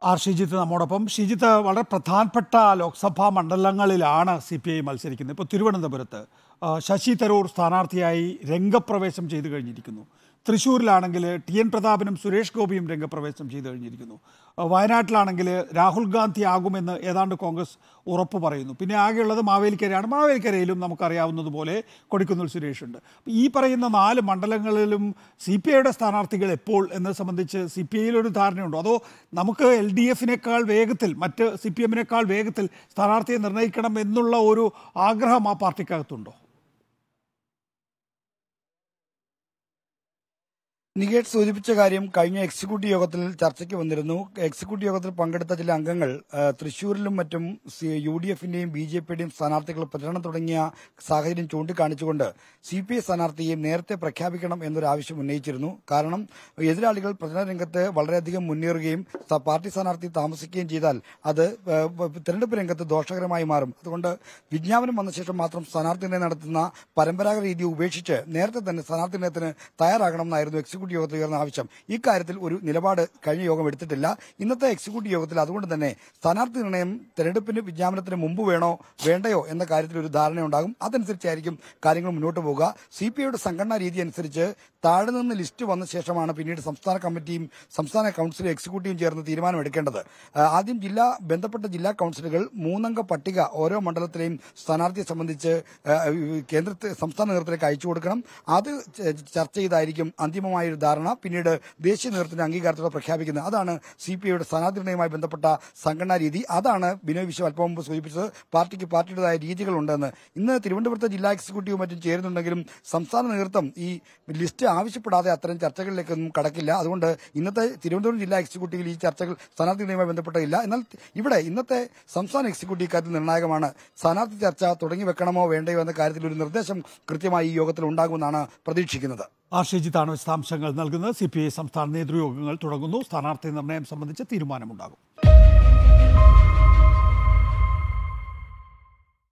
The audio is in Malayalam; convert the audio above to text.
ആർ ഷിജിത്ത് നമ്മോടൊപ്പം. ഷിജിത്ത്, വളരെ പ്രധാനപ്പെട്ട ലോക്സഭാ മണ്ഡലങ്ങളിലാണ് CPI മത്സരിക്കുന്നത്. ഇപ്പോൾ തിരുവനന്തപുരത്ത് ശശി തരൂർ സ്ഥാനാർത്ഥിയായി രംഗപ്രവേശം ചെയ്തു കഴിഞ്ഞിരിക്കുന്നു. തൃശ്ശൂരിലാണെങ്കിൽ TN പ്രതാപനും സുരേഷ് ഗോപിയും രംഗപ്രവേശം ചെയ്തു കഴിഞ്ഞിരിക്കുന്നു. വയനാട്ടിലാണെങ്കിൽ രാഹുൽ ഗാന്ധി ആകുമെന്ന് ഏതാണ്ട് കോൺഗ്രസ് ഉറപ്പ് പറയുന്നു. പിന്നെ ആകെയുള്ളത് മാവേലിക്കരയാണ്. മാവേലിക്കരയിലും നമുക്കറിയാവുന്നതുപോലെ കൊടിക്കുന്നിൽ സുരേഷ് ഉണ്ട്. ഈ പറയുന്ന 4 മണ്ഡലങ്ങളിലും CPIയുടെ സ്ഥാനാർത്ഥികൾ എപ്പോൾ എന്നത് സംബന്ധിച്ച് CPIയിലൊരു ധാരണയുണ്ടോ? അതോ നമുക്ക് LDFിനേക്കാൾ വേഗത്തിൽ, മറ്റ് CPMനേക്കാൾ വേഗത്തിൽ സ്ഥാനാർത്ഥിയെ നിർണ്ണയിക്കണം എന്നുള്ള ഒരു ആഗ്രഹം ആ പാർട്ടിക്കകത്തുണ്ടോ? നികേഷ് സൂചിപ്പിച്ച കാര്യം കഴിഞ്ഞ എക്സിക്യൂട്ടീവ് യോഗത്തിൽ ചർച്ചയ്ക്ക് വന്നിരുന്നു. എക്സിക്യൂട്ടീവ് യോഗത്തിൽ പങ്കെടുത്ത ചില അംഗങ്ങൾ തൃശൂരിലും മറ്റും UDFന്റെയും BJPയുടെയും സ്ഥാനാർത്ഥികൾ പ്രചരണം തുടങ്ങിയ സാഹചര്യം ചൂണ്ടിക്കാണിച്ചുകൊണ്ട് CPI സ്ഥാനാർത്ഥിയെയും നേരത്തെ പ്രഖ്യാപിക്കണം എന്നൊരു ആവശ്യം ഉന്നയിച്ചിരുന്നു. കാരണം എതിരാളികൾ പ്രചരണ രംഗത്ത് വളരെയധികം മുന്നേറുകയും പാർട്ടി സ്ഥാനാർത്ഥി താമസിക്കുകയും ചെയ്താൽ അത് തെരഞ്ഞെടുപ്പ് രംഗത്ത് ദോഷകരമായി മാറും. അതുകൊണ്ട് വിജ്ഞാപനം വന്ന ശേഷം മാത്രം സ്ഥാനാർത്ഥി നിർണ്ണയം നടത്തുന്ന പരമ്പരാഗത രീതി ഉപേക്ഷിച്ച് നേരത്തെ തന്നെ സ്ഥാനാർത്ഥി നിർണ്ണയത്തിന് തയ്യാറാകണമെന്നായിരുന്നു എക്സിക്യൂട്ടീവ് യോഗത്തിൽ ഉയർന്ന ആവശ്യം. ഇക്കാര്യത്തിൽ ഒരു നിലപാട് കഴിഞ്ഞ യോഗം എടുത്തിട്ടില്ല. ഇന്നത്തെ എക്സിക്യൂട്ടീവ് യോഗത്തിൽ അതുകൊണ്ട് തന്നെ സ്ഥാനാർത്ഥി നിർണ്ണയം തെരഞ്ഞെടുപ്പിന് വിജ്ഞാപനത്തിന് മുമ്പ് വേണോ വേണ്ടയോ എന്ന കാര്യത്തിൽ ഒരു ധാരണയുണ്ടാകും. അതനുസരിച്ചായിരിക്കും കാര്യങ്ങൾ മുന്നോട്ട് പോകുക. CPIയുടെ സംഘടനാ രീതി അനുസരിച്ച് താഴെ നിന്ന് ലിസ്റ്റ് വന്ന ശേഷമാണ് പിന്നീട് സംസ്ഥാന കമ്മിറ്റിയും സംസ്ഥാന കൌൺസിലും എക്സിക്യൂട്ടീവും ചേർന്ന് തീരുമാനമെടുക്കേണ്ടത്. ആദ്യം ബന്ധപ്പെട്ട ജില്ലാ കൌൺസിലുകൾ 3 അംഗ പട്ടിക ഓരോ മണ്ഡലത്തിലെയും സ്ഥാനാർത്ഥിയെ സംബന്ധിച്ച് സംസ്ഥാന നേതൃത്വത്തിലേക്ക് അയച്ചു കൊടുക്കണം. അത് ചർച്ച ചെയ്തായിരിക്കും അന്തിമമായ ഒരു ധാരണ പിന്നീട് ദേശീയ നേതൃത്വത്തിന്റെ അംഗീകാരത്തോടെ പ്രഖ്യാപിക്കുന്നത്. അതാണ് CPIയുടെ സ്ഥാനാർത്ഥി നിർണ്ണയവുമായി ബന്ധപ്പെട്ട സംഘടനാ രീതി. അതാണ് ബിനോയ് വിശ്വം അല്പം മുമ്പ് സൂചിപ്പിച്ചത്. പാർട്ടിക്ക് പാർട്ടിയുടേതായ രീതികളുണ്ടെന്ന്. ഇന്ന് തിരുവനന്തപുരത്തെ ജില്ലാ എക്സിക്യൂട്ടീവ് മറ്റും ചേരുന്നുണ്ടെങ്കിലും സംസ്ഥാന നേതൃത്വം ഈ ലിസ്റ്റ് ആവശ്യപ്പെടാതെ അത്തരം ചർച്ചകളിലേക്കൊന്നും കടക്കില്ല. അതുകൊണ്ട് ഇന്നത്തെ തിരുവനന്തപുരം ജില്ലാ എക്സിക്യൂട്ടീവിൽ ഈ ചർച്ചകൾ സ്ഥാനാർത്ഥി നിർണ്ണയവുമായി ബന്ധപ്പെട്ടില്ല. എന്നാൽ ഇവിടെ ഇന്നത്തെ സംസ്ഥാന എക്സിക്യൂട്ടീവ് കാര്യത്തിൽ നിർണായകമാണ്. സ്ഥാനാർത്ഥി ചർച്ച തുടങ്ങി വെക്കണമോ വേണ്ടയോ എന്ന കാര്യത്തിൽ ഒരു നിർദ്ദേശം കൃത്യമായി ഈ യോഗത്തിൽ ഉണ്ടാകുമെന്നാണ് പ്രതീക്ഷിക്കുന്നത്. ആർ ഷിജിത്താണ് വിശദാംശങ്ങൾ നൽകുന്നത്. CPI സംസ്ഥാന നേതൃയോഗങ്ങൾ തുടങ്ങുന്നു. സ്ഥാനാർത്ഥി നിർണ്ണയം സംബന്ധിച്ച് തീരുമാനമുണ്ടാകും.